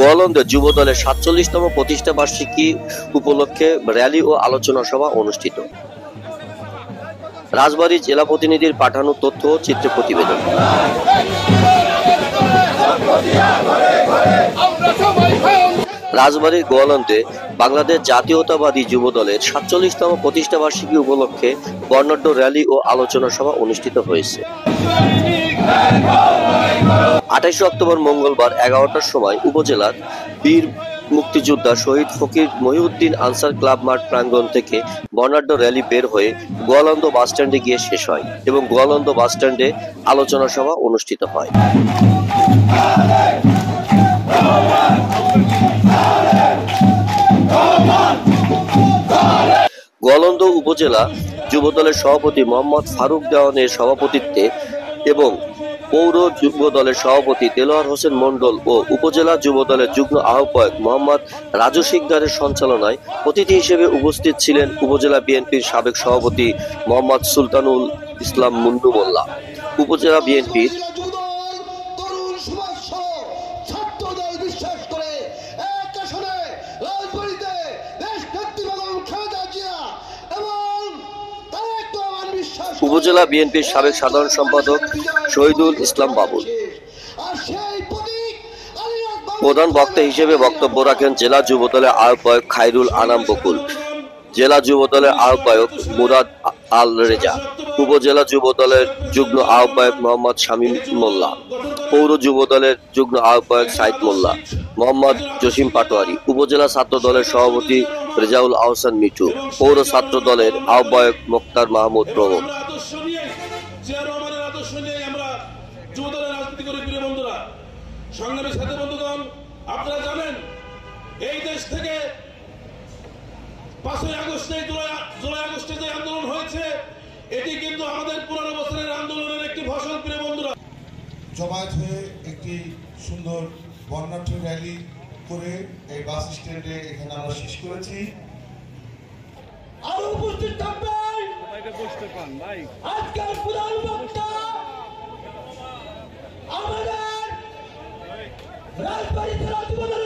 গোয়ালন্দে যুব দলের ৪৭তম প্রতিষ্ঠা বার্ষিকী উপলক্ষে র্যালি ও আলোচনা সভা অনুষ্ঠিত। রাজবাড়ী জেলা প্রতিনিধির পাঠানো তথ্য ও চিত্র প্রতিবেদন। রাজবাড়ীর গোয়ালন্দে বাংলাদেশ জাতীয়তাবাদী যুব দলের ৪৭তম প্রতিষ্ঠা বার্ষিকী উপলক্ষে বর্ণাঢ্য র্যালি ও আলোচনা সভা অনুষ্ঠিত হয়েছে। ২৮ অক্টোবর মঙ্গলবার ১১টার সময় উপজেলার বীর মুক্তিযোদ্ধা শহীদ ফকির মহিউদ্দিন আনসার ক্লাব মাঠ প্রাঙ্গণ থেকে বর্ণাঢ্য র্যালি বের হয়ে গোয়ালন্দ বাসস্ট্যান্ডে গিয়ে শেষ হয় এবং গোয়ালন্দ বাসস্ট্যান্ডে আলোচনা সভা অনুষ্ঠিত হয়। গোয়ালন্দ উপজেলা যুবদলের সভাপতি মোহাম্মদ ফারুক দেওয়ানের সভাপতিত্বে এবং পৌর যুব দলের সভাপতি দেলোয়ার হোসেন মণ্ডল ও উপজেলা যুব দলের যুগ্ম আহ্বায়ক মোহাম্মদ রাজু শিকদারের সঞ্চালনায় অতিথি হিসেবে উপস্থিত ছিলেন উপজেলা বিএনপির সাবেক সভাপতি মোহাম্মদ সুলতানুল ইসলাম মুন্নু মোল্লা, উপজেলা বিএনপির সাবেক সাধারণ সম্পাদক শহীদুল ইসলাম বাবুল। প্রধান বক্তা হিসেবে বক্তব্য রাখেন জেলা যুব দলের আহ্বায়ক খায়রুল আনাম বকুল, জেলা যুব দলের আহ্বায়ক মুরাদ আল রেজা, উপজেলা যুব দলের যুগ্ম আহ্বায়ক মোহাম্মদ শামীম মোল্লা, পৌর যুব দলের যুগ্ম আহ্বায়ক সাইদ মোল্লা, মোহাম্মদ জসিম পাটোয়ারি, উপজেলা ছাত্র দলের সভাপতি রেজাউল আহসান মিঠু, পৌর ছাত্র দলের আহ্বায়ক মোক্তার মাহমুদ প্রমুখ। সংগ্রামী সাথী বন্ধুগণ, আপনারা জানেন এই দেশ থেকে 5ই আগস্টে জুলাই আগস্টে যে আন্দোলন হয়েছে এটি কিন্তু আমাদের 15 বছরের আন্দোলনের একটি ফসল। প্রিয় বন্ধুরা, জমায়েত হয়ে একটি সুন্দর বর্ণাঢ্য র্যালি করে এই বাস স্ট্যান্ডে এখানে আমরা শেষ করেছি। আরো উপস্থিত থাকবেন আজকের প্রধান বক্তা আমাদের রাজবাড়ী জেলা যুব দলের